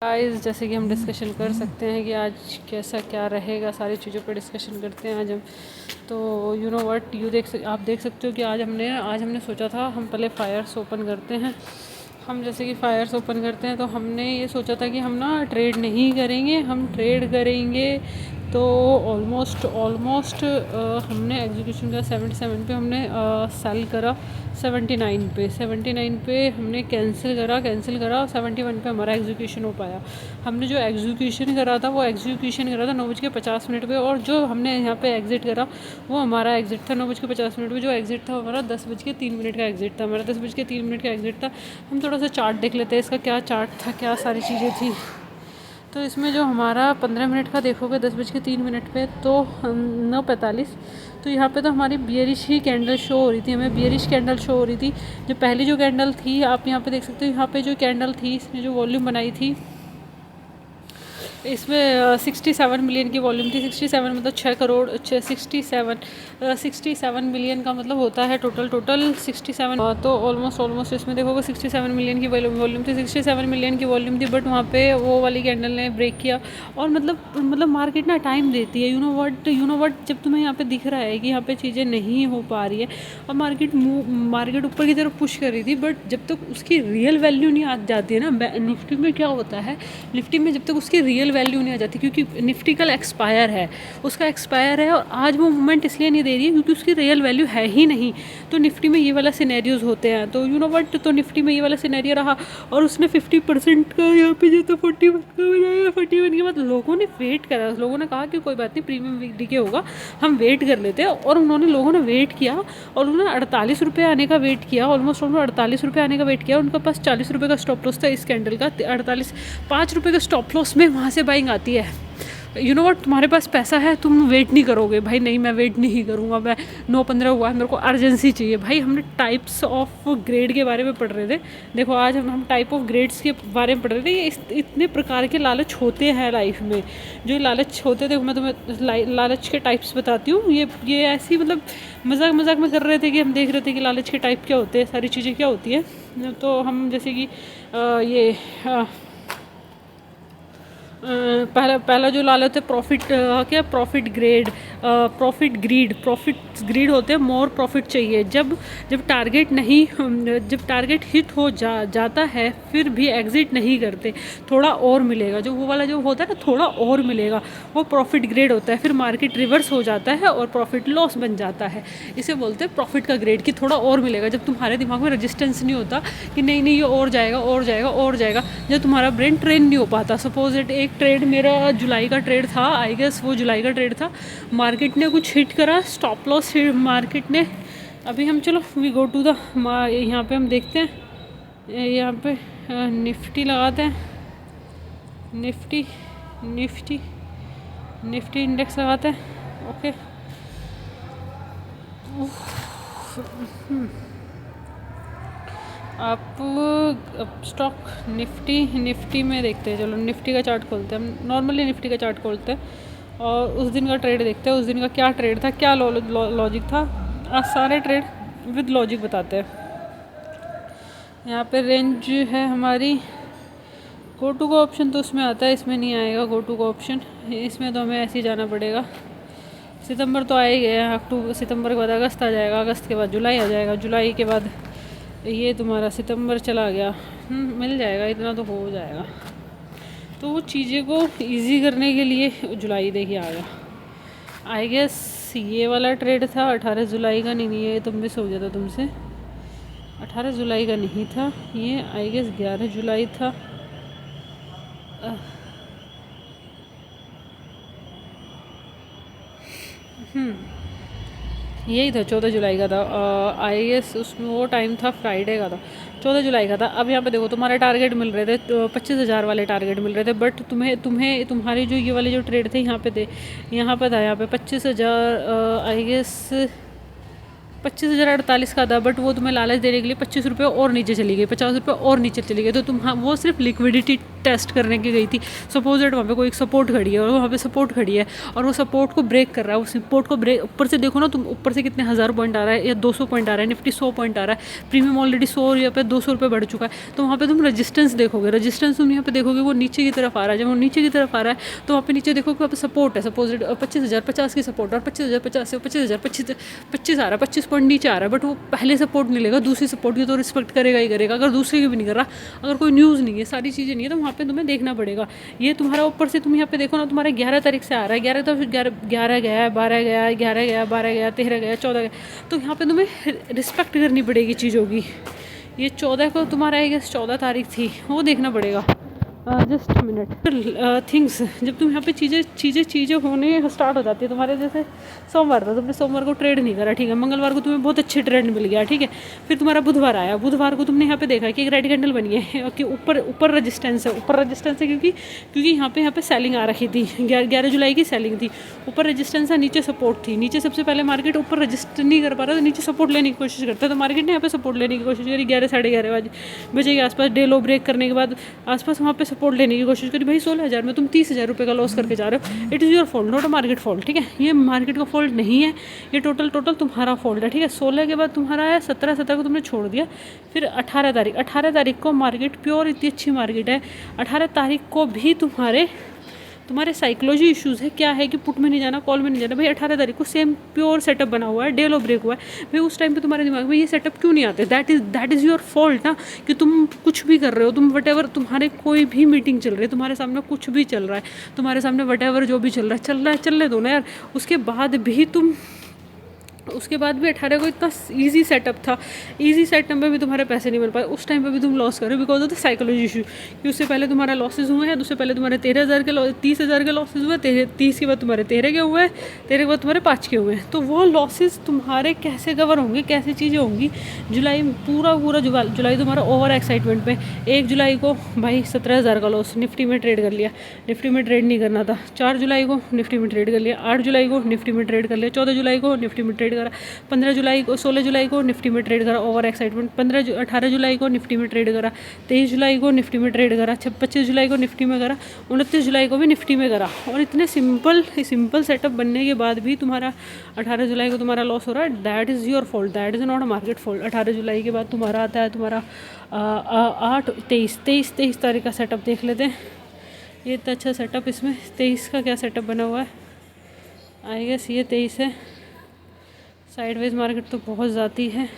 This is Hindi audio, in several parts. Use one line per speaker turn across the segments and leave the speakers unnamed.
गाइस, जैसे कि हम डिस्कशन कर सकते हैं कि आज कैसा क्या रहेगा, सारी चीज़ों पर डिस्कशन करते हैं आज हम। तो यू नो व्हाट, आप देख सकते हो कि आज हमने सोचा था हम पहले फायर्स ओपन करते हैं। हम जैसे कि फायर्स ओपन करते हैं तो हमने ये सोचा था कि हम ना ट्रेड नहीं करेंगे, हम ट्रेड करेंगे। तो ऑलमोस्ट हमने एग्जीक्यूशन का 77 पे हमने सेल करा, 79 पे हमने कैंसिल करा और 71 पे हमारा एग्जीक्यूशन हो पाया। हमने जो एग्जीक्यूशन करा था वो एग्जीक्यूशन करा था 9:50 पे, और जो हमने यहाँ पे एग्ज़िट करा वो हमारा एग्ज़िट था 9:50 पे। जो एग्ज़िट था हमारा 10:03 का एग्ज़िट था, हमारा 10:03 का एग्ज़िट था। हम थोड़ा सा चार्ट देख लेते हैं, इसका क्या चार्ट था, क्या सारी चीज़ें थी। तो इसमें जो हमारा 15 मिनट का देखोगे 10:03 पे तो 9:45, तो यहाँ पे तो हमारी बियरिश ही कैंडल शो हो रही थी, हमें बियरिश कैंडल शो हो रही थी। जो पहली जो कैंडल थी आप यहाँ पे देख सकते हो, यहाँ पे जो कैंडल थी इसने जो वॉल्यूम बनाई थी इसमें 67 मिलियन की वॉल्यूम थी। 67 मतलब 67 मिलियन का मतलब होता है टोटल 67। तो ऑलमोस्ट इसमें देखोगे 67 मिलियन की वॉल्यूम थी, 67 मिलियन की वॉल्यूम थी। बट वहाँ पे वो वाली कैंडल ने ब्रेक किया। और मतलब मार्केट ना टाइम देती है, यू नो व्हाट, जब तुम्हें यहाँ पे दिख रहा है कि यहाँ पे चीज़ें नहीं हो पा रही है और मार्केट ऊपर की तरफ पुश कर रही थी, बट जब तक उसकी रियल वैल्यू नहीं आ जाती है ना, निफ्टी में क्या होता है, निफ्टी में जब तक उसकी रियल वैल्यू नहीं आ जाती, क्योंकि निफ्टी कल एक्सपायर है, और आज वो मूवमेंट इसलिए नहीं दे रही है क्योंकि उसकी रियल वैल्यू है ही नहीं। तो निफ्टी में ये वाला सिनेरियोज होते हैं। तो यू नो व्हाट, तो निफ्टी में ये वाला सिनेरियो रहा और उसने 50% का यहाँ पे जो था 41 का बनाया। 41 के बाद लोगों ने वेट करा, लोगों ने कहा कि कोई बात नहीं, प्रीमियम वीक के होगा, हम वेट कर लेते हैं। और लोगों ने वेट किया और उन्होंने 48 रुपये आने का वेट किया, ऑलमोस्ट 48 रुपये आने का वेट किया। उनके पास 40 रुपये का स्टॉप लॉस था इस कैंडल का, 5 रुपये का स्टॉप लॉस में वहाँ से बाइंग आती है। यू नो व्हाट, तुम्हारे पास पैसा है, तुम वेट नहीं करोगे भाई, नहीं मैं वेट नहीं करूँगा, मैं 9:15 हुआ है, मेरे को अर्जेंसी चाहिए भाई। हमने टाइप्स ऑफ ग्रेड के बारे में पढ़ रहे थे। देखो आज हम टाइप ऑफ ग्रेड्स के बारे में पढ़ रहे थे। ये इतने प्रकार के लालच होते हैं लाइफ में, जो लालच होते थे। मैं तुम्हें लालच के टाइप्स बताती हूँ। ये ऐसी मतलब मजाक में कर रहे थे कि हम देख रहे थे कि लालच के टाइप क्या होते हैं, सारी चीज़ें क्या होती है। तो हम जैसे कि पहला जो लालच है प्रॉफिट ग्रीड होते हैं। मोर प्रॉफिट चाहिए। जब टारगेट हिट हो जाता है फिर भी एग्जिट नहीं करते, थोड़ा और मिलेगा। जो वो वाला जो होता है ना, थोड़ा और मिलेगा, वो प्रॉफिट ग्रेड होता है। फिर मार्केट रिवर्स हो जाता है और प्रॉफिट लॉस बन जाता है। इसे बोलते हैं प्रॉफिट का ग्रेड, कि थोड़ा और मिलेगा। जब तुम्हारे दिमाग में रेजिस्टेंस नहीं होता कि नहीं ये और जाएगा, जब तुम्हारा ब्रेन ट्रेन नहीं हो पाता। सपोज एक ट्रेड मेरा जुलाई का ट्रेड था, आई गेस वो जुलाई का ट्रेड था। मार्केट ने कुछ हिट करा, स्टॉप लॉस मार्केट ने। अभी हम चलो वी गो टू द, यहाँ पे हम देखते हैं, यहाँ पे निफ्टी लगाते हैं, निफ्टी इंडेक्स लगाते हैं। ओके, आप स्टॉक निफ्टी में देखते हैं। चलो निफ्टी का चार्ट खोलते हैं हम। नॉर्मली निफ्टी का चार्ट खोलते हैं और उस दिन का ट्रेड देखते हैं। उस दिन का क्या ट्रेड था, क्या लॉजिक था। आज सारे ट्रेड विद लॉजिक बताते हैं। यहाँ पे रेंज है हमारी। गो टू का ऑप्शन तो उसमें आता है, इसमें नहीं आएगा गो टू का ऑप्शन। इसमें तो हमें ऐसे ही जाना पड़ेगा। सितंबर तो आ ही गया, अक्टूबर, सितंबर के बाद अगस्त आ जाएगा, अगस्त के बाद जुलाई आ जाएगा, जुलाई के बाद ये तुम्हारा सितंबर चला गया। मिल जाएगा, इतना तो हो जाएगा। तो वो चीज़ें को इजी करने के लिए जुलाई देखिए आ गया। आई गेस ये वाला ट्रेड था 18 जुलाई का। नहीं ये तो मिस हो गया था तुमसे, 18 जुलाई का नहीं था ये, आई गेस 11 जुलाई था। यही था, 14 जुलाई का था। आई गेस उसमें वो टाइम था फ्राइडे का था, 14 जुलाई का था। अब यहाँ पे देखो तुम्हारे टारगेट मिल रहे थे 25,000 वाले टारगेट मिल रहे थे। बट तुम्हारी जो ये वाले जो ट्रेड थे यहाँ पे थे, यहाँ पे था, यहाँ पे 25,000 आई गेस 25,048 का था। बट वो तुम्हें लालच देने के लिए 25 रुपये और नीचे चली गई, 50 रुपये और नीचे चली गई। तो वो सिर्फ लिक्विडिटी टेस्ट करने की गई थी, सपोज दैट वहाँ पे कोई एक सपोर्ट खड़ी है और वहाँ पे सपोर्ट खड़ी है और वो सपोर्ट को ब्रेक कर रहा है, उस सपोर्ट को ब्रेक ऊपर से देखो ना तुम, ऊपर से कितने 1000 पॉइंट आ रहा है या 200 पॉइंट आ रहा है, निफ्टी 100 पॉइंट आ रहा है, प्रीमियम ऑलरेडी 100 पे 200 रुपये बढ़ चुका है। तो वहाँ पे तुम रजिस्टेंस देखोगे, रजिस्टेंस तुम यहाँ पे देखोगे वो नीचे की तरफ आ रहा है। जब वो नीचे की तरफ आ रहा है तो वहाँ पे नीचे देखो कि वहाँ पे सपोर्ट है, सपोज 25,050 की सपोर्ट और 25,050 से 25,025 आ रहा है, 25 पॉइंट नीचे आ रहा है, बट वो पहले सपोर्ट नहीं लेगा, दूसरी सपोर्ट की तो रिस्पेक्ट करेगा ही करेगा। अगर दूसरे की भी नहीं कर रहा, अगर कोई न्यूज़ नहीं है, सारी चीज़ें नहीं है, तो वहाँ पे तुम्हें देखना पड़ेगा। ये तुम्हारा ऊपर से तुम यहाँ पे देखो ना, तुम्हारा 11 तारीख से आ रहा है, 11 तो 11 गया, 12 गया, 11 गया, 12 गया, 13 गया, 14 गया, तो यहाँ पे तुम्हें रिस्पेक्ट करनी पड़ेगी चीज़ों की। ये 14 को तुम्हारा आई गेस 14 तारीख थी, वो देखना पड़ेगा। जस्ट मिनट थिंग्स, जब तुम यहाँ पे चीज़ें होने स्टार्ट हो जाती है तुम्हारे, जैसे सोमवार था, तुमने सोमवार को ट्रेड नहीं करा, ठीक है, मंगलवार को तुम्हें बहुत अच्छी ट्रेड मिल गया, ठीक है, फिर तुम्हारा बुधवार आया, बुधवार को तुमने यहाँ पे देखा कि एक रेड कैंडल बनी है कि ऊपर रजिस्टेंस है, ऊपर रजिस्टेंस है क्योंकि यहाँ पे सेलिंग आ रखी थी, 11 जुलाई की सेलिंग थी, ऊपर रजिस्टेंस है, नीचे सपोर्ट थी, नीचे सबसे पहले मार्केट ऊपर रजिस्टर नहीं कर पा रहा, तो नीचे सपोर्ट लेने की कोशिश करता है, तो मार्केट ने यहाँ पे सपोर्ट लेने की कोशिश करी 11 साढ़े 11 बजे के आसपास, डे लो ब्रेक करने के बाद आसपास वहाँ पे सपोर्ट लेने की कोशिश करी। भाई 16,000 में तुम 30,000 रुपये का लॉस करके जा रहे हो, it is your fault, not a market fault, ठीक है, ये मार्केट का फॉल्ट नहीं है, ये टोटल तुम्हारा फॉल्ट है, ठीक है। 16 के बाद तुम्हारा है 17 को तुमने छोड़ दिया, फिर 18 तारीख को मार्केट प्योर इतनी अच्छी मार्केट है, 18 तारीख को भी तुम्हारे साइकोलॉजी इश्यूज़ है, क्या है कि पुट में नहीं जाना, कॉल में नहीं जाना। भाई 18 तारीख को सेम प्योर सेटअप बना हुआ है, डे लो ब्रेक हुआ है, भाई उस टाइम पे तुम्हारे दिमाग में ये सेटअप क्यों नहीं आते, दैट इज़ योर फॉल्ट ना, कि तुम कुछ भी कर रहे हो, तुम वटेवर, तुम्हारे कोई भी मीटिंग चल रही है, तुम्हारे सामने कुछ भी चल रहा है, तुम्हारे सामने वटेवर जो भी चल रहा है चलने दो ना यार, उसके बाद भी 18 को इतना इजी सेटअप था, इजी सेटअप में भी तुम्हारे पैसे नहीं बन पाए, उस टाइम पे भी तुम लॉस कर रहे हो because of the psychology issue, कि उससे पहले तुम्हारा लॉसेज हुए हैं, उससे पहले तुम्हारे 30,000 के लॉसेज हुए, 30 के बाद तुम्हारे 13 के हुए हैं, 13 के बाद तुम्हारे 5 के हुए हैं, तो वो लॉसेज तुम्हारे कैसे कवर होंगे, कैसी चीज़ें होंगी। जुलाई पूरा जुलाई तुम्हारा ओवर एक्साइटमेंट में, 1 जुलाई को भाई 17,000 का लॉस, निफ्टी में ट्रेड कर लिया, निफ्टी में ट्रेड नहीं करना था, 4 जुलाई को निफ्टी में ट्रेड कर लिया, 8 जुलाई को निफ्टी में ट्रेड कर लिया, 14 जुलाई को निफ्टी में ट्रेड करा, 16 जुलाई को निफ्टी में ट्रेड करा, ओवर एक्साइटमेंट, 18 जुलाई को निफ्टी में ट्रेड करा, 23 जुलाई को निफ्टी में ट्रेड करा, 25 जुलाई को निफ्टी में करा, 29 जुलाई को भी निफ्टी में करा, और इतने सिंपल सेटअप बनने के बाद भी तुम्हारा 18 जुलाई को तुम्हारा लॉस हो रहा है, that is your fault, that is not a market fault. 18 जुलाई के बाद तुम्हारा आता है तुम्हारा 23 तारीख का सेटअप देख लेते हैं। ये इतना अच्छा सेटअप, इसमें 23 का क्या सेटअप बना हुआ है, आई गेस ये 23 है, साइडवेज मार्केट तो बहुत जाती है।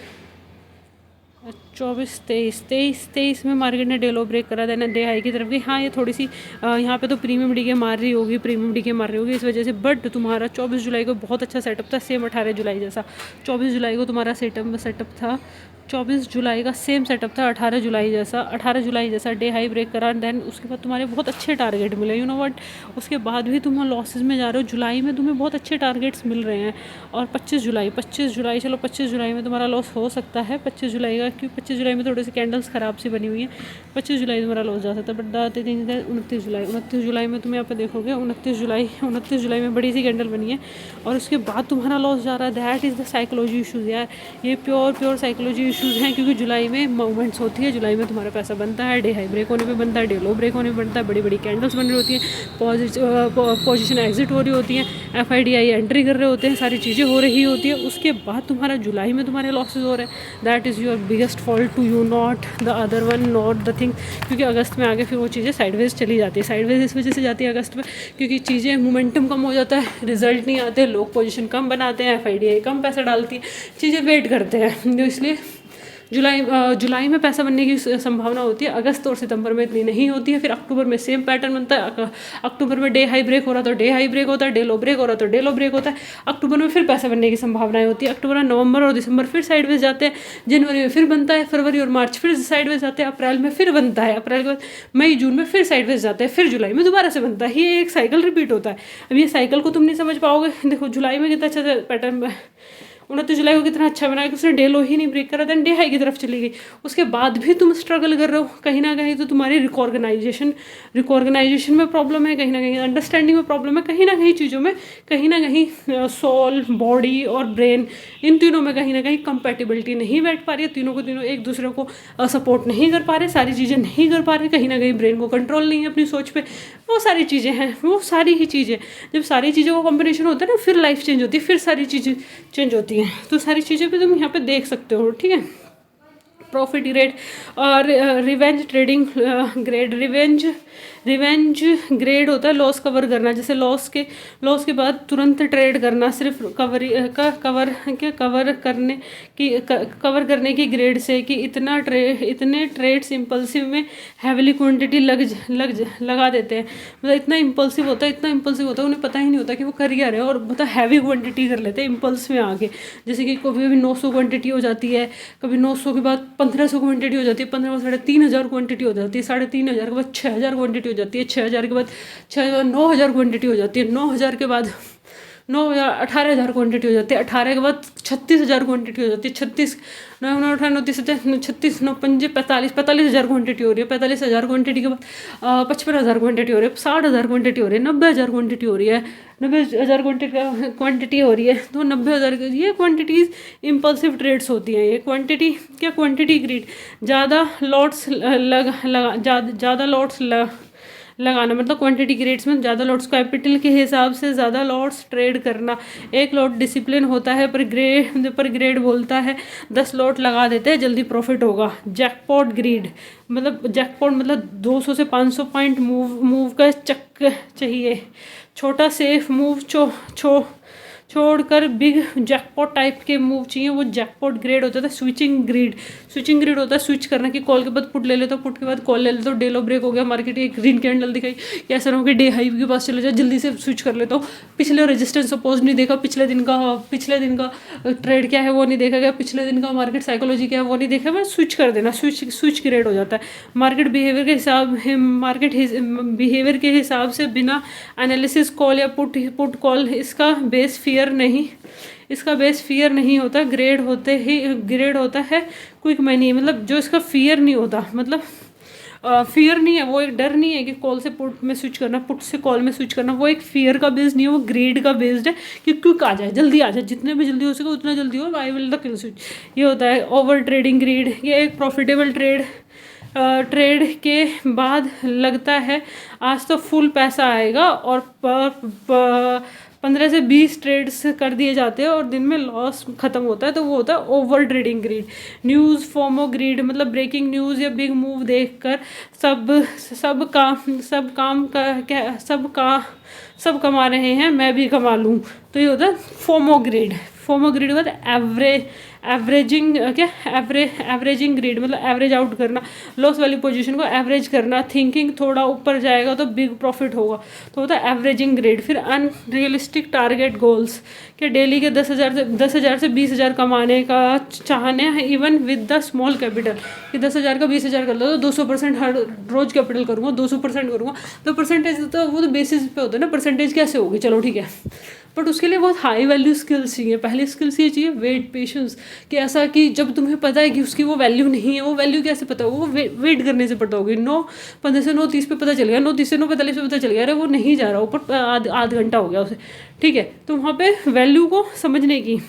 23 में मार्केट ने डे लो ब्रेक करा, देना डे हाई की तरफ गई। हाँ, ये थोड़ी सी यहाँ पे तो प्रीमियम डीके मार रही होगी इस वजह से, बट तुम्हारा 24 जुलाई को बहुत अच्छा सेटअप था, सेम 18 जुलाई जैसा। 24 जुलाई को तुम्हारा सेटअप था, 24 जुलाई का सेम सेटअप था 18 जुलाई जैसा डे हाई ब्रेक करा, देन उसके बाद तुम्हारे बहुत अच्छे टारगेट मिले, यू नो व्हाट, उसके बाद भी तुम लॉसेज में जा रहे हो। जुलाई में तुम्हें बहुत अच्छे टारगेट्स मिल रहे हैं, और 25 जुलाई में तुम्हारा लॉस हो सकता है, 25 जुलाई का, क्योंकि 25 जुलाई में थोड़ी सी कैंडल्स ख़राब सी बनी हुई है, 25 जुलाई तुम्हारा लॉस जा सकता है, बट दाते 29 जुलाई में तुम यहाँ पर देखोगे, 29 जुलाई में बड़ी सी कैंडल बनी है, और उसके बाद तुम्हारा लॉस जा रहा है, that is the psychology issues यार, ये प्योर साइकोलॉजी इशूज़ हैं, क्योंकि जुलाई में मूवमेंट्स होती है, जुलाई में तुम्हारा पैसा बनता है, डे हाई ब्रेक होने पे बनता है, डे लो ब्रेक होने पे बनता है, बड़ी कैंडल्स बन रही होती हैं, पोजीशन एग्जिट हो रही होती हैं, FIDI एंट्री कर रहे होते हैं, सारी चीज़ें हो रही होती है, उसके बाद तुम्हारा जुलाई में तुम्हारे लॉसेज हो रहे हैं, that is your biggest fault to you, not the other one, not the thing, क्योंकि अगस्त में आगे फिर वो चीज़ें साइडवेज चली जाती है, साइडवेज इस वजह से जाती है अगस्त में, क्योंकि चीज़ें मोमेंटम कम हो जाता है, रिजल्ट नहीं आते, लोग पोजीशन कम बनाते हैं, FIDI कम पैसा डालती है, चीज़ें वेट करते हैं, तो इसलिए जुलाई में पैसा बनने की संभावना होती है, अगस्त और सितंबर में इतनी नहीं होती है। फिर अक्टूबर में सेम पैटर्न बनता है, अक्टूबर में डे हाई ब्रेक हो रहा तो डे हाई ब्रेक होता है, डे लो ब्रेक हो रहा तो डे लो ब्रेक होता है, अक्टूबर में फिर पैसा बनने की संभावनाएं होती है, अक्टूबर, नवंबर और दिसंबर फिर साइडवेज जाते हैं, जनवरी में फिर बनता है, फरवरी और मार्च फिर साइडवेज जाते हैं, अप्रैल में फिर बनता है, अप्रैल के बाद मई जून में फिर साइडवेज जाते हैं, फिर जुलाई में दोबारा से बनता है, ये एक साइकिल रिपीट होता है। अब ये साइकिल को तुम नहीं समझ पाओगे, देखो जुलाई में कितना अच्छा पैटर्न जुलाई को कितना अच्छा बनाया कि उसने डे लो ही नहीं ब्रेक करा, देन डे हाई की तरफ चली गई, उसके बाद भी तुम स्ट्रगल कर रहे हो, कहीं ना कहीं तो तुम्हारी रिकॉर्गनाइजेशन में प्रॉब्लम है, कहीं ना कहीं अंडरस्टैंडिंग में प्रॉब्लम है, कहीं ना कहीं चीज़ों में, कहीं ना कहीं सोल, बॉडी और ब्रेन, इन तीनों में कहीं ना कहीं कंपैटिबिलिटी नहीं बैठ पा रही है, तीनों को तीनों एक दूसरे को सपोर्ट नहीं कर पा रहे, सारी चीज़ें नहीं कर पा रहे, कहीं ना कहीं ब्रेन को कंट्रोल नहीं है अपनी सोच पे, वो सारी चीज़ें हैं, वो सारी ही चीज़ें, जब सारी चीज़ों का कॉम्बिनेशन होता है ना, फिर लाइफ चेंज होती है, फिर सारी चीज़ें चेंज होती हैं। तो सारी चीज़ें पे तुम यहाँ पे देख सकते हो, ठीक है। प्रॉफिट ग्रेड और revenge trading grade, revenge grade होता है लॉस कवर करना, जैसे लॉस के बाद तुरंत ट्रेड करना, सिर्फ कवर करने की ग्रेड से कि इतने ट्रेड्स इम्पल्सिव में हैविली क्वांटिटी लगा देते हैं, मतलब इतना इम्पल्सिव होता है, उन्हें पता ही नहीं होता कि वो कर क्या रहे हैं, और मतलब हैवी क्वांटिटी कर लेते हैं इम्पल्स में आके, जैसे कि कभी 900 क्वांटिटी हो जाती है, कभी 900 के बाद 1500 क्वांटिटी हो जाती है, 1500 3500 क्वांटिटी हो जाती है, 3500 के बाद 6000 क्वांटिटी हो जाती है, 6000 के बाद 9000 क्वांटिटी हो जाती है, 9000 के बाद 9000 18000 क्वांटिटी हो जाती है, 18 के बाद 36000 क्वांटिटी हो जाती है, 36 9 9 18 9 36 9 5 45,000 क्वांटिटी हो रही है, 45,000 क्वांटिटी के बाद 55,000 क्वांटिटी हो रही है, 60,000 क्वांटिटी हो रही है, 90,000 क्वांटिटी हो रही है, 90,000 क्वांटिटी हो रही है, तो 90,000 ये क्वांटिटीज़ इम्पल्सिव ट्रेड्स होती हैं। ये क्वांटिटी ग्रीड, ज़्यादा लॉट्स लगाना, मतलब क्वांटिटी ग्रेड्स में ज़्यादा लॉट्स, कैपिटल के हिसाब से ज़्यादा लॉट्स ट्रेड करना, एक लॉट डिसिप्लिन होता है, पर ग्रेड बोलता है 10 लॉट लगा देते हैं जल्दी प्रॉफिट होगा। जैकपॉट ग्रीड, जैकपॉट मतलब 200 से 500 पॉइंट मूव का चक्कर चाहिए, छोटा सेफ मूव छोड़कर बिग जैकपॉट टाइप के मूव चाहिए, वो जैकपॉट ग्रेड होता था। स्विचिंग ग्रेड होता है स्विच करना, कि कॉल के बाद पुट ले लेते हो, पुट के बाद कॉल ले लेते हो, डे लो ब्रेक हो गया, मार्केट एक ग्रीन कैंडल दिखाई, कैसा रहो कि डे हाई के पास चले जाओ, जल्दी से स्विच कर लेता हूँ, पिछले रेजिस्टेंस सपोज नहीं देखा, पिछले दिन का ट्रेड क्या है वो नहीं देखा गया, पिछले दिन का मार्केट साइकोलॉजी क्या है वो नहीं देखा, बस स्विच कर देना, स्विच ग्रेड हो जाता है। मार्केट बिहेवियर के हिसाब से बिना एनालिसिस कॉल या पुट कॉल, इसका बेस फियर नहीं होता, ग्रेड होता है क्विक मनी, मतलब जो इसका फियर नहीं होता, मतलब फियर नहीं है, वो एक डर नहीं है कि कॉल से पुट में स्विच करना, पुट से कॉल में स्विच करना, वो एक फियर का बेस्ड नहीं है, वो ग्रेड का बेस्ड है कि क्विक आ जाए, जल्दी आ जाए, जितने भी जल्दी हो सके उतना जल्दी हो, I will the kill switch, ये होता है। ओवर ट्रेडिंग ग्रेड, ये एक प्रॉफिटेबल ट्रेड के बाद लगता है आज तो फुल पैसा आएगा, और 15 से 20 ट्रेड्स कर दिए जाते हैं और दिन में लॉस खत्म होता है, तो वो होता है over trading greed. News FOMO greed, मतलब ब्रेकिंग न्यूज़ या बिग मूव देखकर सब कमा रहे हैं, मैं भी कमा लूँ, तो ये होता है फोमो ग्रीड के बाद एवरेजिंग ग्रीड, मतलब एवरेज आउट करना, लॉस वाली पोजीशन को एवरेज करना, थिंकिंग थोड़ा ऊपर जाएगा तो बिग प्रॉफिट होगा, तो होता है एवरेजिंग ग्रेड। फिर अनरियलिस्टिक टारगेट गोल्स, कि डेली के 10,000 से 20,000 कमाने का चाहने हैं, even with the small capital, कि 10,000 का 20,000 कर लो तो 200% हर रोज कैपिटल करूँगा, 200% करूँगा, तो परसेंटेज तो वो तो बेसिस पे होता है ना, परसेंटेज कैसे होगी, चलो ठीक है, बट उसके लिए बहुत हाई वैल्यू स्किल्स चाहिए। पहली स्किल्स ये चाहिए वेट, पेशेंस, कि ऐसा कि जब तुम्हें पता है कि उसकी वो वैल्यू नहीं है, वो वैल्यू कैसे पता होगी, वो वेट करने से पता होगी। 9:15 से 9:30 पे पता चल गया, 9:30 से 9:45 पे पता चल गया, अरे वो नहीं जा रहा, ऊपर आध घंटा हो गया उसे, ठीक है, तो वहाँ पे वैल्यू को समझने की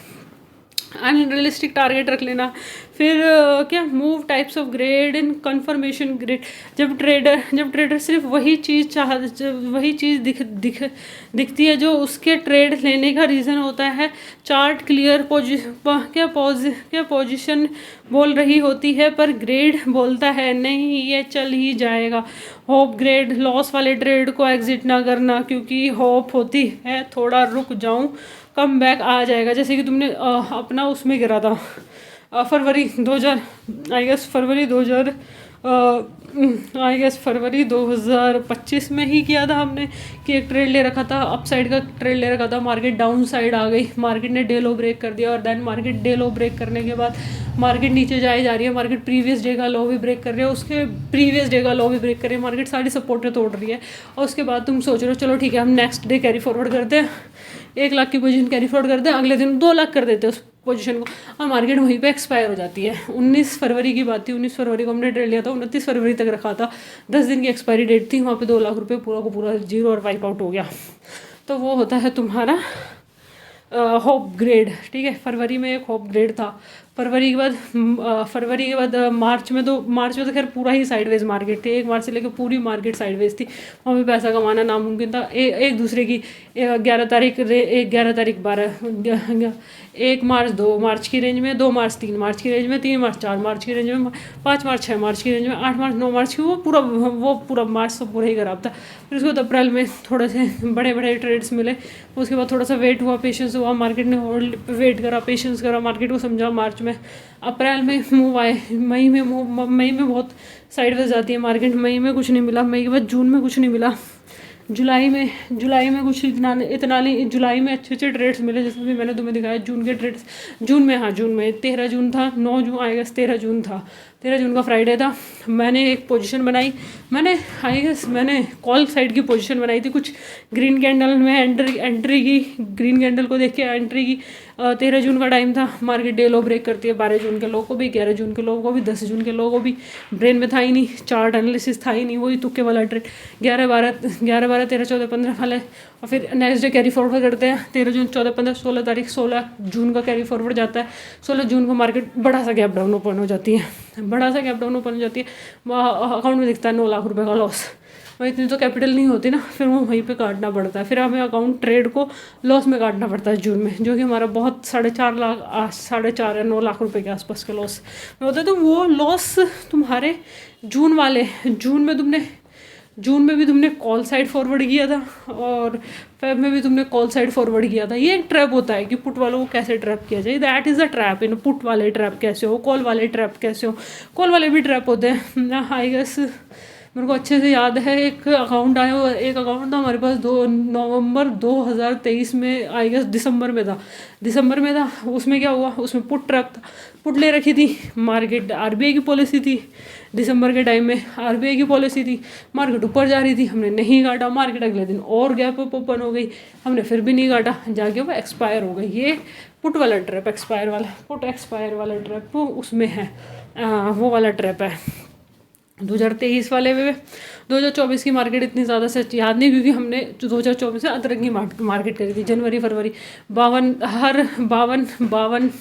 अनरियलिस्टिक टारगेट रख लेना। फिर क्या move types of grade in confirmation grade, जब ट्रेडर सिर्फ वही चीज़ दिखती है जो उसके ट्रेड लेने का रीज़न होता है। चार्ट क्लियर पोजीशन बोल रही होती है, पर ग्रेड बोलता है नहीं ये चल ही जाएगा। होप ग्रेड, लॉस वाले ट्रेड को एग्जिट ना करना, क्योंकि होप होती है थोड़ा रुक जाऊं कम बैक आ जाएगा। जैसे कि तुमने अपना उसमें गिरा था फरवरी 2025 में ही किया था हमने, कि एक ट्रेड ले रखा था, अपसाइड का ट्रेड ले रखा था, मार्केट डाउन साइड आ गई, मार्केट ने डे लो ब्रेक कर दिया, और then market day low break करने के बाद मार्केट नीचे जा रही है, मार्केट प्रीवियस डे का लो भी ब्रेक कर रही है, उसके प्रीवियस डे का लो भी ब्रेक कर रही है, मार्केट सारी सपोर्टें तोड़ रही है, और उसके बाद तुम सोच रहे हो चलो ठीक है हम नेक्स्ट डे कैरी फॉरवर्ड करते हैं, 1 लाख की पोजीशन कैरी फॉरवर्ड करते हैं, अगले दिन 2 लाख कर देते हैं, पोजीशन को, और मार्केट वहीं पे एक्सपायर हो जाती है। 19 फरवरी की बात थी, 19 फरवरी को हमने ट्रेड लिया था, 29 फरवरी तक रखा था, 10 दिन की एक्सपायरी डेट थी, वहाँ पे 2 लाख रुपये पूरा को पूरा जीरो और वाइप आउट हो गया। तो वो होता है तुम्हारा होप ग्रेड, ठीक है। फरवरी में एक होप ग्रेड था। फरवरी के बाद मार्च में तो खैर पूरा ही साइडवेज मार्केट थी। 1 मार्च से लेकर पूरी मार्केट साइडवेज थी, वहाँ पे पैसा कमाना नामुमकिन था। एक दूसरे की 11 तारीख 12 1 मार्च 2 मार्च की रेंज में, 2 मार्च 3 मार्च की रेंज में, 3 मार्च 4 मार्च की रेंज में, 5 मार्च 6 मार्च की रेंज में, 8 मार्च 9 मार्च की, वो पूरा मार्च तो पूरा ही खराब था। फिर उसके बाद अप्रैल में थोड़े से बड़े बड़े ट्रेड्स मिले, उसके बाद थोड़ा सा वेट हुआ, पेशेंस हुआ, मार्केट ने होल्ड वेट करा, पेशेंस करा, मार्केट को समझा। मार्च में, अप्रैल में मूव आए, मई में बहुत साइडवेज जाती है मार्केट। मई में कुछ नहीं मिला, मई के बाद जून में कुछ नहीं मिला, जुलाई में कुछ इतना नहीं। जुलाई में अच्छे ट्रेड्स मिले, जैसे भी मैंने तुम्हें दिखाया जून के ट्रेड्स। जून में 13 जून था, 9 जून आएगा, 13 जून था, 13 जून का फ्राइडे था। मैंने एक पोजीशन बनाई, मैंने कॉल साइड की पोजीशन बनाई थी, कुछ ग्रीन कैंडल में एंट्री की, ग्रीन कैंडल को देख के एंट्री की। 13 जून का टाइम था, मार्केट डे लो ब्रेक करती है। 12 जून के लोगों को भी, 11 जून के लोगों को भी, 10 जून के लोगों को भी। ब्रेन में था ही नहीं, चार्ट एनालिसिस था ही नहीं, वही तुक्के वाला ट्रेड। 11 12 13 14 15 वाले, और फिर नेक्स्ट डे कैरी फॉरवर्ड करते हैं। 13 जून 14 15 16 तारीख, 16 जून का कैरी फॉरवर्ड जाता है। 16 जून को मार्केट बड़ा सा गैप डाउन ओपन हो जाती है, अकाउंट में दिखता है 9 लाख रुपए का लॉस। वही इतनी तो कैपिटल नहीं होती ना, फिर वो वहीं पे काटना पड़ता है, फिर हमें अकाउंट ट्रेड को लॉस में काटना पड़ता है जून में, जो कि हमारा बहुत 4.5 या 9 लाख रुपए के आसपास के लॉस में होता है। तो वो लॉस तुम्हारे जून में भी तुमने कॉल साइड फॉरवर्ड किया था, और फेब में भी तुमने कॉल साइड फॉरवर्ड किया था। ये एक ट्रैप होता है कि पुट वालों को कैसे ट्रैप किया जाए, that is a trap. In put वाले ट्रैप कैसे हो, कॉल वाले ट्रैप कैसे हो, कॉल वाले भी ट्रैप होते हैं। आई गेस मेरे को अच्छे से याद है, एक अकाउंट था हमारे पास नवंबर 2023 में, आई गेस दिसंबर में था। उसमें क्या हुआ, उसमें पुट ट्रैप था, पुट ले रखी थी मार्केट। आरबीआई की पॉलिसी थी, दिसंबर के टाइम में आरबीआई की पॉलिसी थी, मार्केट ऊपर जा रही थी, हमने नहीं काटा, मार्केट अगले दिन और गैप अप ओपन हो गई, हमने फिर भी नहीं काटा, जाके वो एक्सपायर हो गई। ये पुट वाला ट्रैप, एक्सपायर वाला ट्रैप वो उसमें है, वो वाला ट्रैप है। 2023 वाले में 2024 की मार्केट इतनी ज़्यादा से याद नहीं, क्योंकि हमने 2024 से अदरक की मार्केट करी थी। जनवरी फरवरी 52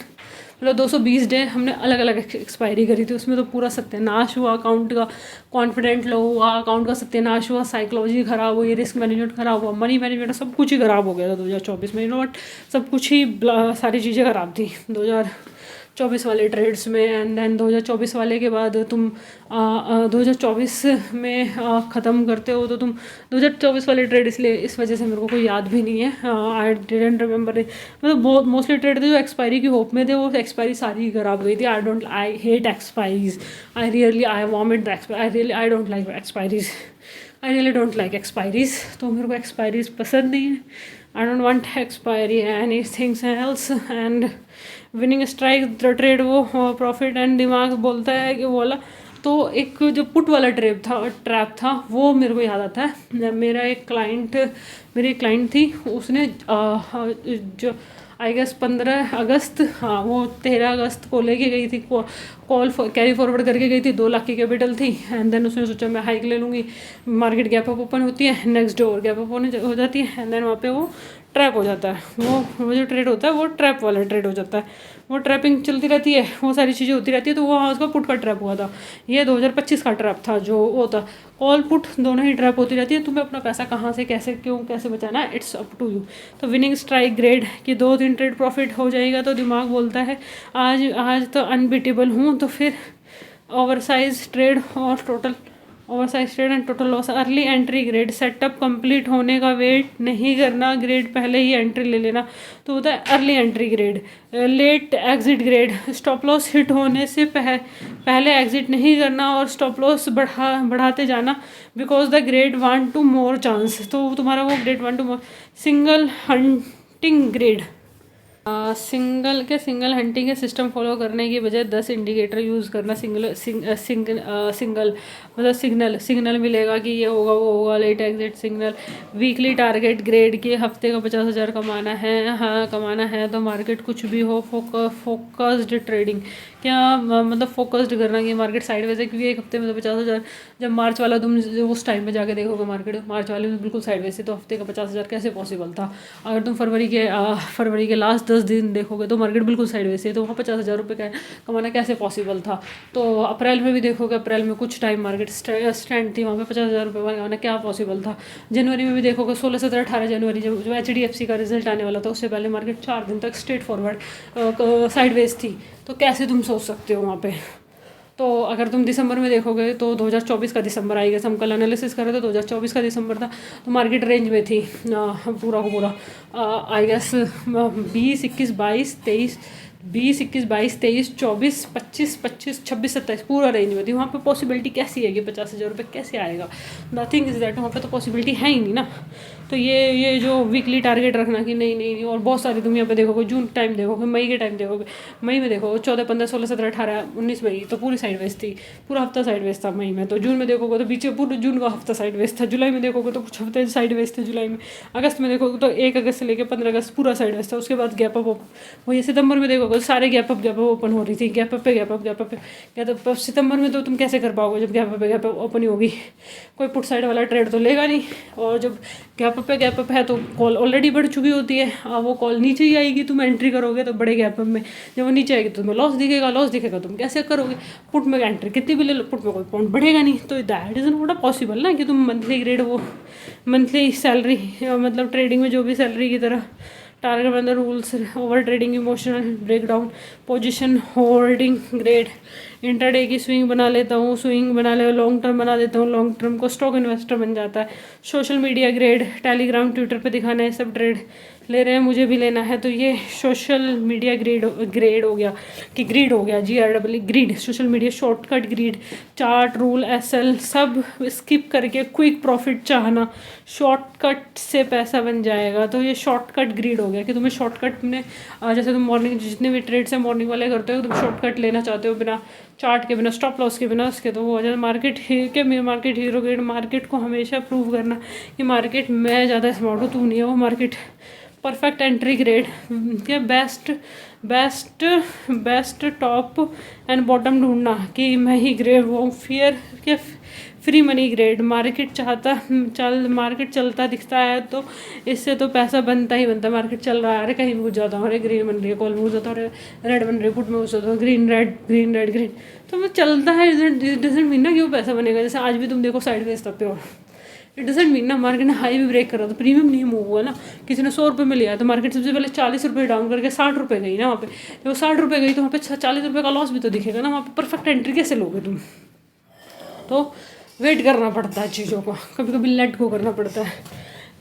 मतलब 220 डे हमने अलग अलग एक्सपायरी करी थी। उसमें तो पूरा सत्यानाश हुआ, अकाउंट का कॉन्फिडेंट लो हुआ, अकाउंट का सत्यानाश हुआ, साइकोलॉजी खराब हुई, रिस्क मैनेजमेंट खराब हुआ, मनी मैनेजमेंट, सब कुछ ही खराब हो गया था 2024 में। बट सब कुछ ही सारी चीज़ें खराब थी 2024 वाले ट्रेड्स में। एंड देन 2024 वाले के बाद तुम 2024 में ख़त्म करते हो, तो तुम 2024 वाले ट्रेड इसलिए इस वजह से मेरे को कोई याद भी नहीं है, आई डिडंट रिमेंबर। मतलब बहुत मोस्टली ट्रेड थे जो एक्सपायरी की होप में थे, वो एक्सपायरी सारी खराब गई थी। I hate expiries, I vomit the expiry, I don't like expiries, I really don't like expiries. तो मेरे को एक्सपायरीज पसंद नहीं है, I don't want expiry any things else. And winning strike trade वो प्रॉफिट एंड दिमाग बोलता है कि वो वाला। तो एक जो पुट वाला ट्रैप था वो मेरे को याद आता है। मेरी एक क्लाइंट थी, उसने जो आई गेस 15 अगस्त, हाँ वो 13 अगस्त को लेके गई थी, कॉल कैरी फॉरवर्ड करके गई थी, 2 लाख की कैपिटल थी। एंड देन उसने सोचा मैं हाइक ले लूँगी, मार्केट गैप अप ओपन होती है, नेक्स्ट डे और गैप अप हो जाती है, एंड देन वहाँ पे वो ट्रैप हो जाता है। वो जो ट्रेड होता है वो ट्रैप वाला ट्रेड हो जाता है, वो ट्रैपिंग चलती रहती है, वो सारी चीज़ें होती रहती है। तो वो उसका पुट का ट्रैप हुआ था। ये 2025 का ट्रैप था जो वो था। कॉल पुट दोनों ही ट्रैप होती रहती है, तुम्हें अपना पैसा कहाँ से कैसे बचाना है, इट्स अप टू यू। तो विनिंग स्ट्राइक ग्रेड कि 2-3 ट्रेड प्रॉफिट हो जाएगा तो दिमाग बोलता है आज तो अनबीटेबल हूँ, तो फिर oversize trade and total loss. Early entry grade, setup complete होने का वेट नहीं करना, ग्रेड पहले ही एंट्री ले लेना, तो होता है early entry greed. Late exit greed, stop loss hit होने से पहले एग्जिट नहीं करना और स्टॉप लॉस बढ़ाते जाना, because the greed 1 to more chance. तो तुम्हारा वो greed 1 to more। Signal hunting greed, signal hunting के सिस्टम फॉलो करने की बजाय 10 इंडिकेटर यूज़ करना। सिंगल मतलब सिग्नल मिलेगा कि ये होगा वो होगा, late exit signal. Weekly target greed के हफ्ते का 50,000 कमाना है। हाँ कमाना है तो मार्केट कुछ भी हो, फोकस्ड ट्रेडिंग। क्या मतलब फोकस्ड करना कि मार्केट साइडवेज है, क्योंकि एक हफ्ते में तो 50,000, जब मार्च वाला तुम उस टाइम में जाके देखोगे मार्केट मार्च वाले में बिल्कुल साइडवेज थी, तो हफ्ते का 50,000 कैसे पॉसिबल था। अगर तुम फरवरी के लास्ट 10 दिन देखोगे तो मार्केट बिल्कुल साइडवेज थी, तो वहाँ 50,000 रुपये कमाना कैसे पॉसिबल था। तो अप्रैल में भी देखोगे, अप्रैल में कुछ टाइम मार्केट स्टैंड थी, वहाँ पे 50,000 रुपये कमाना क्या पॉसिबल था। जनवरी में भी देखोगे 16, 17, 18 जनवरी जो HDFC का रिजल्ट आने वाला था, उससे पहले मार्केट 4 दिन तक स्ट्रेट फॉरवर्ड साइडवेज थी। तो कैसे तुम सोच सकते हो वहाँ पे। तो अगर तुम दिसंबर में देखोगे तो 2024 का दिसंबर आएगा, हम कल एनालिसिस कर रहे थे, 2024 का दिसंबर था, तो मार्केट रेंज में थी पूरा का पूरा आई गेस 20, 21, 22, 23, 20, 21, 22, 23, 24, 25, 26, 26, 27 पूरा रेंज में थी। वहाँ पे पॉसिबिलिटी कैसी है कि 50,000 रुपये कैसे आएगा। नथिंग इज़ दैट, वहाँ पे तो पॉसिबिलिटी है ही नहीं ना। तो ये जो वीकली टारगेट रखना कि नहीं, और बहुत सारी तुम यहाँ पे देखोगे, जून टाइम देखोगे, मई के टाइम देखोगे, मई में देखोगे 14, 15, 16, 17, 18, 19 मई तो पूरी साइडवेज थी, पूरा हफ्ता साइडवेज था मई में। तो जून में देखोगे तो पीछे पूरे जून का हफ्ता साइडवेज था। जुलाई में देखोगे तो कुछ हफ्ते साइडवेज थे जुलाई में। अगस्त में देखोगे तो 1 अगस्त से लेकर 15 अगस्त पूरा साइडवेज था। उसके बाद गैप अप वही सितंबर में देखोगे सारे गैप अप ओपन हो रही थी, गैप अप पे। सितंबर में तो तुम कैसे कर पाओगे जब गैप अप ओपन ही होगी। कोई पुट साइड वाला ट्रेड तो लेगा नहीं। और जब गैप अप है तो कॉल ऑलरेडी बढ़ चुकी होती है, वो कॉल नीचे ही आएगी, तुम एंट्री करोगे तो बड़े गैप अप में। जब वो नीचे आएगी तो तुम्हें लॉस दिखेगा, तुम कैसे करोगे। पुट में एंट्री कितनी भी ले लो, पुट में कोई पॉइंट बढ़ेगा नहीं। तो दैट इज़ नॉट पॉसिबल ना कि तुम मंथली ग्रेड वो मंथली सैलरी मतलब ट्रेडिंग में जो भी सैलरी की तरह टारगेट बंदर rules, over trading, emotional breakdown, position holding grade, intraday की स्विंग बना लेता हूँ, लॉन्ग टर्म बना देता हूँ, लॉन्ग टर्म को स्टॉक इन्वेस्टर बन जाता है। Social media grade, Telegram Twitter पे दिखाना है सब ट्रेड ले रहे हैं, मुझे भी लेना है। तो ये सोशल मीडिया ग्रेड हो गया कि ग्रीड हो गया, GREE greed, social media shortcut greed, chart rule SL सब स्किप करके क्विक प्रॉफिट चाहना, शॉर्टकट से पैसा बन जाएगा। तो ये शॉर्टकट ग्रीड हो गया कि तुम्हें शॉर्टकट में जैसे तुम मॉर्निंग जितने भी ट्रेड्स हैं मॉर्निंग वाले करते हो, तुम शॉर्टकट लेना चाहते हो बिना चार्ट के, बिना स्टॉप लॉस के, बिना उसके, तो वो हो जाए मार्केट हीरो ग्रेड। मार्केट को हमेशा प्रूव करना कि मार्केट मैं ज़्यादा स्मार्ट हूँ, तू नहीं है वो मार्केट। परफेक्ट एंट्री ग्रेड क्या, बेस्ट टॉप एंड बॉटम ढूंढना कि मैं ही ग्रेड वो। फियर के फ्री मनी ग्रेड, मार्केट चलता दिखता है तो इससे तो पैसा बनता ही बनता है। मार्केट चल रहा है, अरे कहीं भी घुस जाता हूँ, अरे ग्रीन बन रही है, कॉल में घुस जाता हूँ, अरे रेड बन रही है, पुट में घुस जाता हूँ, ग्रीन रेड, तो वो चलता है। डजेंट मीन ना कि वो पैसा बनेगा। जैसे आज भी तुम देखो साइडवेज तक पे हो, इट डजेंट मीन ना मार्केट ने हाई भी ब्रेक करा तो प्रीमियम नहीं मूव हुआ ना। किसी ने 100 रुपये में लिया तो मार्केट सबसे पहले 40 रुपये डाउन करके 60 रुपये गई ना। वहाँ पे जब 60 रुपये गई तो वहाँ पे 40 रुपये का लॉस भी तो दिखेगा ना। वहाँ पे परफेक्ट एंट्री कैसे लोगे तुम। तो वेट करना पड़ता है चीज़ों को, कभी कभी लेट गो करना पड़ता है।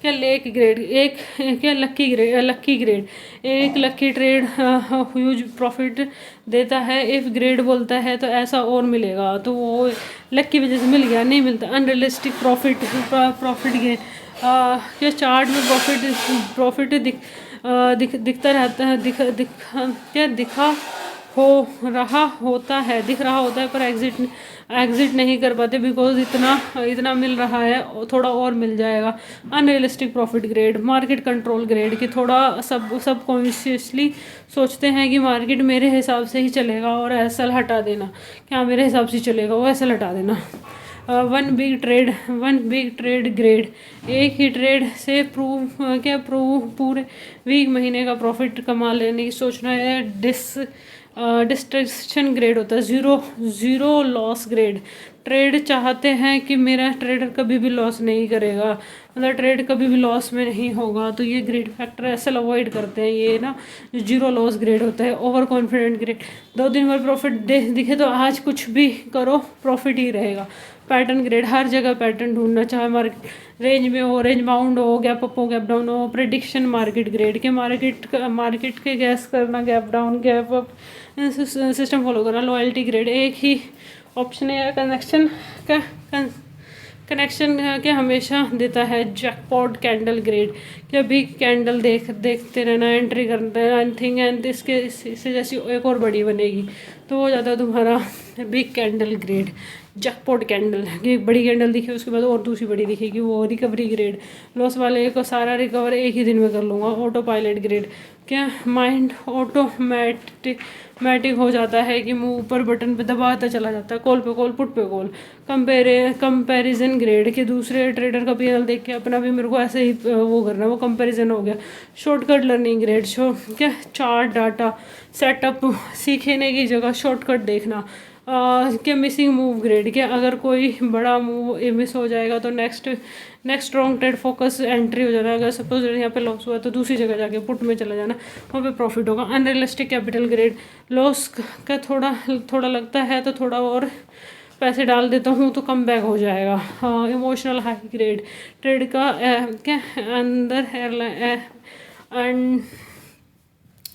क्या लकी ग्रेड, एक लकी ट्रेड ह्यूज प्रॉफिट देता है। इफ़ ग्रेड बोलता है तो ऐसा और मिलेगा, तो वो लक की वजह से मिल गया, नहीं मिलता। अनरियलिस्टिक प्रॉफिट गेन, क्या चार्ट में प्रॉफिट दिखता रहता है, दिख रहा होता है पर एग्जिट नहीं कर पाते बिकॉज इतना मिल रहा है, थोड़ा और मिल जाएगा। Unrealistic profit grade, market control grade कि थोड़ा सब कॉन्शियसली सोचते हैं कि मार्केट मेरे हिसाब से ही चलेगा और एसएल हटा देना, क्या मेरे हिसाब से चलेगा वो एसएल हटा देना। वन बिग ट्रेड ग्रेड, एक ही ट्रेड से पूरे वीक महीने का प्रॉफिट कमा लेने की सोचना है। डिस्ट्रक्शन ग्रेड होता है, ज़ीरो लॉस ग्रेड। ट्रेड चाहते हैं कि मेरा ट्रेडर कभी भी लॉस नहीं करेगा, मतलब ट्रेड कभी भी लॉस में नहीं होगा, तो ये ग्रेड फैक्टर ऐसे अवॉइड करते हैं। ये ना जीरो लॉस ग्रेड होता है। ओवर कॉन्फिडेंट ग्रेड, 2 दिन में प्रॉफिट दिखे तो आज कुछ भी करो प्रॉफिट ही रहेगा। पैटर्न ग्रेड, हर जगह पैटर्न ढूंढना, चाहे मार्केट रेंज में हो, रेंज बाउंड हो, गैप अप हो, गैप डाउन हो। प्रेडिक्शन मार्केट ग्रेड के मार्केट के गैस करना, gap down gap up system follow करना। लॉयल्टी ग्रेड, एक ही ऑप्शन है कनेक्शन का कनेक्शन के हमेशा देता है जैकपॉट कैंडल ग्रेड, कि अभी कैंडल देखते रहना, एंट्री करते रहना एनीथिंग एंड इससे जैसी एक और बड़ी बनेगी तो वो ज़्यादा तुम्हारा big candle grade. Jackpot candle, एक बड़ी कैंडल दिखी उसके बाद और दूसरी बड़ी दिखेगी, वो रिकवरी ग्रेड। लॉस वाले को सारा रिकवर एक ही दिन में कर लूँगा। ऑटो पायलट ग्रेड, क्या माइंड ऑटोमेटिक हो जाता है कि मुंह ऊपर बटन पे दबाता चला जाता है, कॉल पे कॉल पुट पे कॉल। कंपैरिजन ग्रेड, के दूसरे ट्रेडर का पीएनएल देख के अपना भी मेरे को ऐसे ही वो करना, वो कंपैरिजन हो गया। शॉर्टकट लर्निंग ग्रेड, क्या चार्ट डाटा सेटअप सीखने की जगह शॉर्टकट देखना। क्या मिसिंग मूव ग्रेड, के अगर कोई बड़ा मूव मिस हो जाएगा तो next wrong trade focus entry हो जाना। अगर सपोज यहाँ पे लॉस हुआ तो दूसरी जगह जाके पुट में चला जाना, वहाँ पे प्रॉफिट होगा। अनरियलिस्टिक कैपिटल ग्रेड, लॉस का थोड़ा लगता है तो थोड़ा और पैसे डाल देता हूँ तो कम बैक हो जाएगा। हाँ, इमोशनल हाई ग्रेड, ट्रेड का क्या अंदर एयरलाइन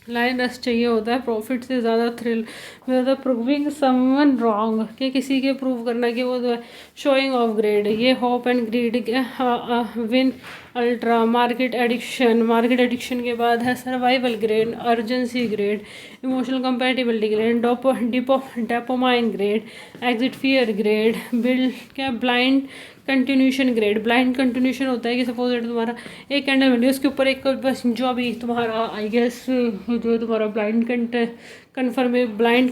लाइन रस चाहिए होता है, प्रॉफिट से ज़्यादा थ्रिल, ज़्यादा प्रूविंग समवन रॉन्ग, कि किसी के प्रूव करना कि वो शोइंग ऑफ ग्रेड। ये hope and greed, win ultra. Market addiction के बाद है survival greed, urgency greed, emotional compatibility greed, dopamine greed, exit fear greed, build क्या blind continuation greed. Blind continuation होता है कि सपोज तुम्हारा एक कैंडल बनी उसके ऊपर एक बस जो अभी तुम्हारा आई गेस जो तुम्हारा ब्लाइंड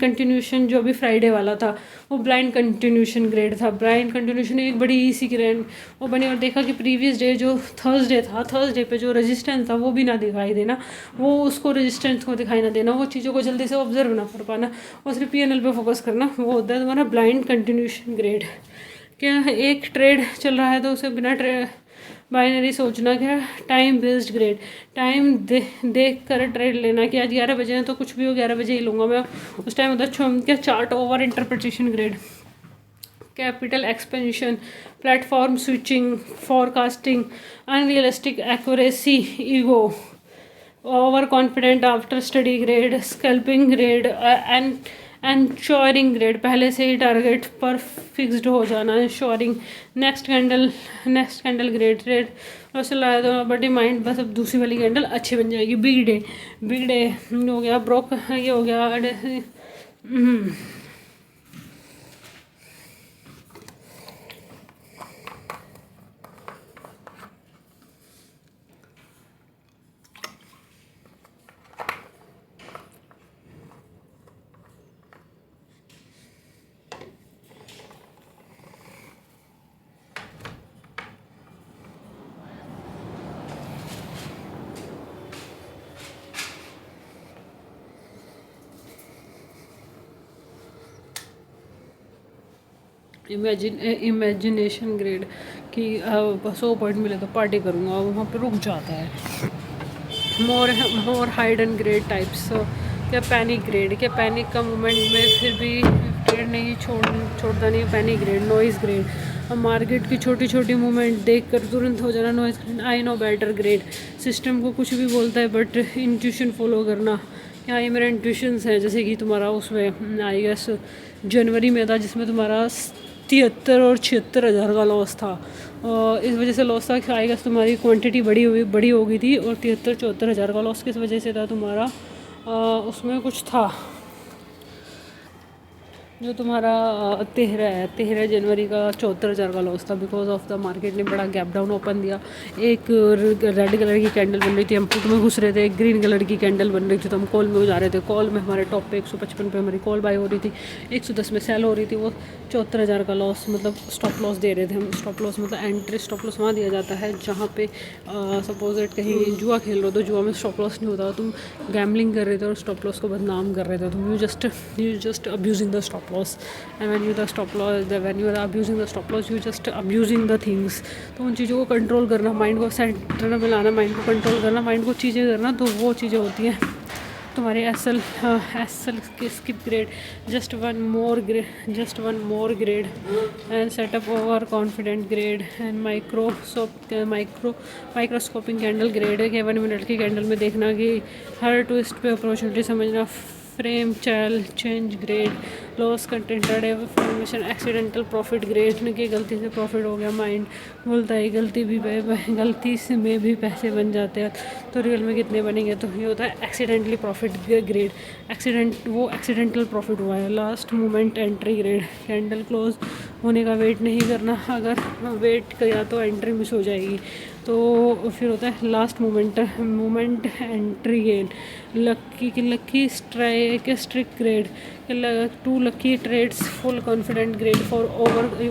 कंटिन्यूशन जो अभी फ्राइडे वाला था वो ब्लाइंड कंटिन्यूशन ग्रेड था। ब्लाइंड कंटिन्यूशन एक बड़ी सी ग्रेड वो बनी और देखा कि प्रीवियस डे जो थर्सडे पे जो रेजिस्टेंस था वो भी ना दिखाई देना, वो उसको रेजिस्टेंस को दिखाई ना देना, वो चीज़ों को जल्दी से ऑब्जर्व ना कर पाना और सिर्फ पीएनएल पे फोकस करना, वो होता है तुम्हारा ब्लाइंड कंटिन्यूशन ग्रेड। क्या एक ट्रेड चल रहा है तो उसे बिना बाइनरी सोचना, क्या टाइम बेस्ड ग्रेड, टाइम देख कर ट्रेड लेना, कि आज 11 बजे हैं तो कुछ भी हो 11 बजे ही लूँगा मैं उस टाइम होता है। क्या chart over interpretation greed, capital expansion, platform switching, forecasting, unrealistic accuracy, ego, over confident after study greed, scalping greed and shoring greed, पहले से ही टारगेट पर फिक्स्ड हो जाना, shoring. Next candle greed, trade वैसे लाया तो बट माइंड बस अब दूसरी वाली कैंडल अच्छी बन जाएगी। बिग डे हो गया, ब्रोक ये हो गया। इमेजिनेशन ग्रेड, कि 100 पॉइंट मिले तो पार्टी करूँगा, वहाँ पे रुक जाता है। मोर हाइडन ग्रेड टाइप्स, क्या पैनिक ग्रेड, क्या पैनिक का मोमेंट में फिर भी ट्रेड नहीं छोड़ता नहीं, panic grade. Noise grade, market की छोटी छोटी मूवमेंट देख कर तुरंत हो जाना, noise grade. I know better grade, system को कुछ भी बोलता है बट इंट्यूशन फॉलो करना, क्या ये मेरा इंट्यूशंस है। जैसे कि तुम्हारा उसमें आई गेस जनवरी में था जिसमें तुम्हारा 73 और 76 हज़ार का लॉस था, इस वजह से लॉस था कि आई गेस तुम्हारी क्वांटिटी बड़ी हो गई थी, और 73-74 हज़ार का लॉस किस वजह से था तुम्हारा, उसमें कुछ था जो तुम्हारा 13 जनवरी का 74 हज़ार का लॉस था, बिकॉज ऑफ द मार्केट ने बड़ा गैप डाउन ओपन दिया। एक रेड कलर की कैंडल बन रही थी, हम पुट में घुस रहे थे, एक ग्रीन कलर की कैंडल बन रही थी तो हम कॉल में जा रहे थे। कॉल में हमारे टॉप पे 155 पे हमारी कॉल बाय हो रही थी, 110 में सेल हो रही थी। वो 74 हज़ार का लॉस मतलब स्टॉप लॉस दे रहे थे हम। स्टॉप लॉस मतलब एंट्री स्टॉप लॉस वहाँ दिया जाता है जहाँ पे सपोज इट कहीं जुआ खेल रहे हो तो जुआ में स्टॉप लॉस नहीं होता, तुम गैम्बलिंग कर रहे थे और स्टॉप लॉस को बदनाम कर रहे थे, तुम you just abusing the stop loss, and when you are abusing the stop loss, you just abusing the things। तो उन चीज़ों को कंट्रोल करना, माइंड को सेंटर में लाना, माइंड को कंट्रोल करना, माइंड को चीज़ें करना, तो वो चीज़ें होती हैं तुम्हारे एसएल के skip greed. Just one more greed and setup over confident greed and microscoping candle greed है कि 1 मिनट की कैंडल में देखना कि हर ट्विस्ट पे अपॉर्चुनिटी समझना। Frame change greed, loss contented formation accidental profit greed की गलती से प्रॉफिट हो गया, माइंड बोलता है गलती से में भी पैसे बन जाते हैं, तो रियल में कितने बनेंगे, तो ये होता है accidentally profit grade. Accidental profit हुआ है। Last moment entry grade, candle close होने का वेट नहीं करना, अगर वेट किया तो एंट्री मिस हो जाएगी, तो फिर होता है last moment entry gain. Lucky streak greed, two lucky trades full confident greed for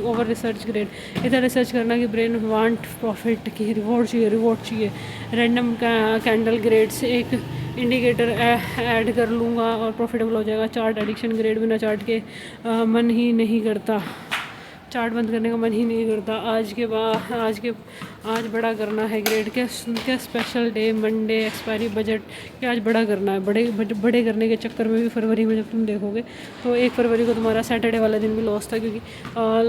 over research greed. इधर रिसर्च करना कि ब्रेन वांट प्रॉफिट की रिवॉर्ड चाहिए। रैंडम कैंडल ग्रेड्स, एक इंडिकेटर ऐड कर लूँगा और प्रॉफिटेबल हो जाएगा। चार्ट एडिक्शन ग्रेड, बिना चार्ट के मन ही नहीं करता, चार्ट बंद करने का मन ही नहीं करता। आज बड़ा करना है ग्रेड, क्या special day Monday expiry budget, क्या आज बड़ा करना है। बड़े करने के चक्कर में भी फरवरी में जब तुम देखोगे तो 1 फरवरी को तुम्हारा सैटरडे वाला दिन भी लॉस था, क्योंकि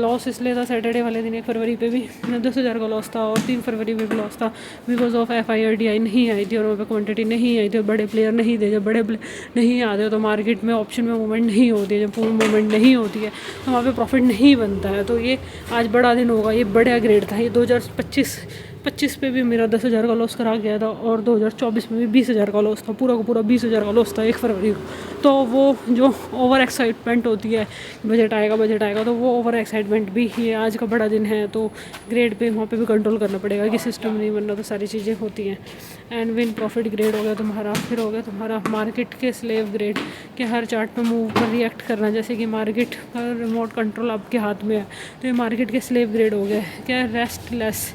लॉस इसलिए था सैटरडे वाले दिन 1 फरवरी पे भी 10,000 का लॉस था, और 3 फरवरी में भी लॉस था बिकॉज ऑफ FIRDI नहीं आई थी और वहाँ पर क्वान्टिटी नहीं आई थी और बड़े प्लेयर नहीं थे। जब बड़े प्लेयर नहीं आते तो मार्केट में ऑप्शन में मूवमेंट नहीं होती है, जब पूरी मूवमेंट नहीं होती है तो वहाँ पर प्रॉफिट नहीं बनता है। तो ये आज बड़ा दिन होगा, ये बड़ा ग्रेड था। ये 2025 पे भी मेरा 10,000 का लॉस करा गया था, और 2024 में भी 20,000 का लॉस था, पूरा का पूरा 20,000 का लॉस था 1 फरवरी को। तो वो जो ओवर एक्साइटमेंट होती है, बजट आएगा, तो वो ओवर एक्साइटमेंट भी, ये आज का बड़ा दिन है तो ग्रेड पे वहाँ पे भी कंट्रोल करना पड़ेगा कि सिस्टम नहीं बनना, तो सारी चीज़ें होती हैं। एंड विन प्रॉफिट ग्रेड हो गया तुम्हारा। फिर हो गया तुम्हारा मार्केट के स्लेव ग्रेड, कि हर चार्ट पे मूव पर रिएक्ट करना, जैसे कि मार्केट का रिमोट कंट्रोल आपके हाथ में है, तो ये मार्केट के स्लेव ग्रेड हो गए। क्या रेस्टलेस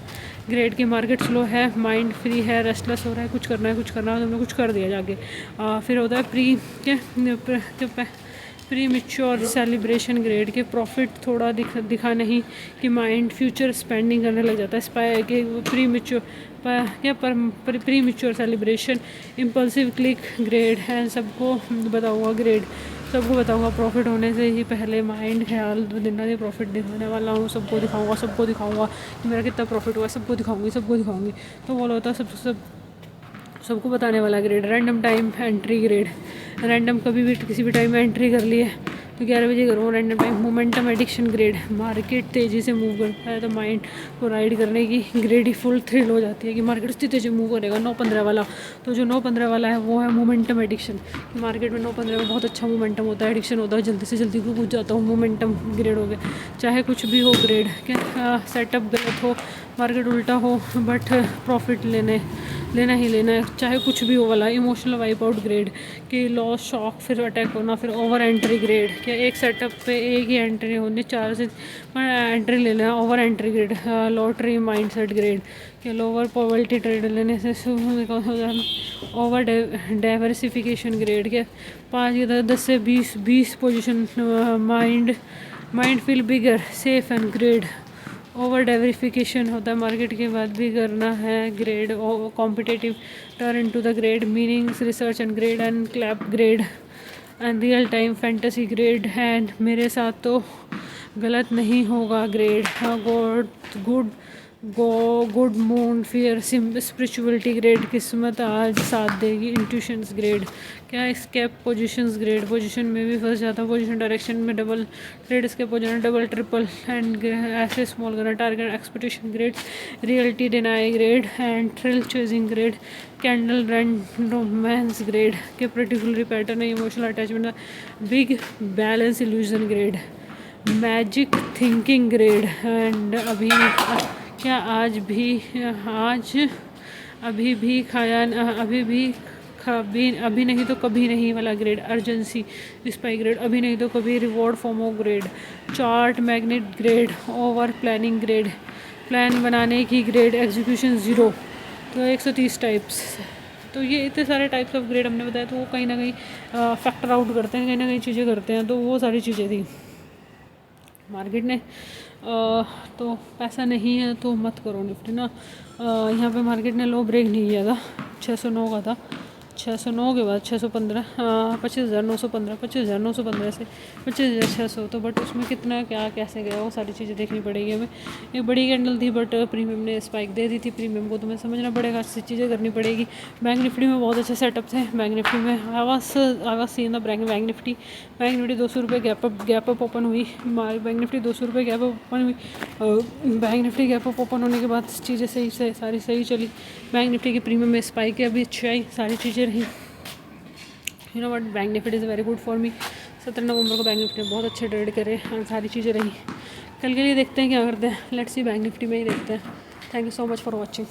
ग्रेड की, मार्केट स्लो है, माइंड फ्री है, रेस्टलेस हो रहा है, कुछ करना है तुमने कुछ कर दिया जाके। फिर होता है प्री मिच्योर सेलिब्रेशन ग्रेड के, प्रॉफिट थोड़ा दिखा नहीं कि माइंड फ्यूचर स्पेंडिंग करने लग जाता है। स्पाई के pre mature celebration impulsive click grade है। सबको बताऊंगा प्रॉफिट होने से ही पहले माइंड ख्याल दिन रात प्रॉफिट दिखाने वाला हूँ, सबको दिखाऊंगा कि मेरा कितना प्रॉफिट हुआ, सबको दिखाऊंगी। तो वो होता है सबको बताने वाला grade. Random time entry grade, random कभी भी किसी भी टाइम में एंट्री कर लिए तो 11 बजे करूँ random time. Momentum addiction grade, market तेज़ी से मूव करता है तो माइंड को राइड करने की ग्रेड ही फुल थ्रिल हो जाती है कि मार्केट इतनी तेज़ी मूव करेगा। 9-15 वाला, तो जो 9-15 वाला है वो है मोमेंटम एडिक्शन। मार्केट में 9-15 में बहुत अच्छा मोमेंटम होता है, एडिक्शन होता है, जल्दी से जल्दी कूद जाता हूँ, मोमेंटम ग्रेड हो गया। चाहे कुछ भी हो ग्रेड, क्या सेटअप गलत हो, मार्केट उल्टा हो, बट प्रॉफिट लेना ही लेना है, चाहे कुछ भी हो वाला। इमोशनल वाइप आउट ग्रेड, कि लॉस, शॉक, फिर अटैक होना, फिर ओवर एंट्री ग्रेड, क्या एक सेटअप पे एक ही एंट्री होनी, 4 से एंट्री ले लेना, over entry grade. Lottery mindset grade, कि लोअर पॉवर्टी ट्रेड लेने से ओवर डाइवर्सिफिकेशन ग्रेड, के 5 से 20 position, mind feel bigger safe and grade. Over diversification होता है मार्केट के बाद भी करना है grade. Competitive turn into the grade, meanings research and grade, and clap grade, and real time fantasy grade. And मेरे साथ तो गलत नहीं होगा grade. Good mood, fear, spirituality grade, किस्मत आज साथ देगी। इंट्यूशंस ग्रेड, क्या स्केप पोजीशंस ग्रेड, पोजीशन में भी फंस जाता हूँ, पोजीशन डायरेक्शन में double trade, escape position double triple, and ऐसे स्मॉल करना, target expectation greed, reality deny greed, and thrill chasing greed, candle run romance greed, के particular pattern, emotional attachment, big balance illusion greed, magic thinking greed. And अभी नहीं तो कभी नहीं वाला ग्रेड। अर्जेंसी स्पाई ग्रेड, अभी नहीं तो कभी, reward FOMO grade. Chart magnet grade, over planning grade, plan बनाने की ग्रेड, एग्जीक्यूशन 0। तो 130 टाइप्स, तो ये इतने सारे टाइप्स ऑफ ग्रेड हमने बताया, तो वो कहीं ना कहीं फैक्टर आउट करते हैं, कहीं ना कहीं चीज़ें करते हैं, तो वो सारी चीज़ें थी। मार्केट ने तो पैसा नहीं है तो मत करो निफ्टी ना। यहाँ पे मार्केट ने लो ब्रेक नहीं किया था, 609 का था, 609 के बाद 615, 25,915, 25,915 से 25,600। तो बट उसमें कितना क्या कैसे गया वो सारी चीज़ें देखनी पड़ेगी हमें। एक बड़ी कैंडल थी बट प्रीमियम ने स्पाइक दे दी थी, प्रीमियम को तुम्हें समझना पड़ेगा, अच्छी चीज़ें करनी पड़ेगी। बैंक निफ्टी में बहुत अच्छे सेटअप थे। बैंक निफ्टी में आवाज़ सीन बैंक निफ्टी 200 रुपये गैप अप ओपन हुई। बैंक निफ्टी 200 रुपये गैप अप ओपन हुई। Bank Nifty gap up open होने के बाद चीज़ें सही से सारी सही चली। बैंक निफ्टी की प्रीमियम में स्पाइक है, अभी अच्छी आई, सारी चीज़ें रही। You know what, bank Nifty is very good for me. 17 नवंबर को बैंक निफ्टी में बहुत अच्छे ट्रेड करे और सारी चीज़ें रही। कल के लिए देखते हैं क्या करते हैं, लेट्स सी, बैंक निफ्टी में ही देखते हैं। Thank you so much for watching.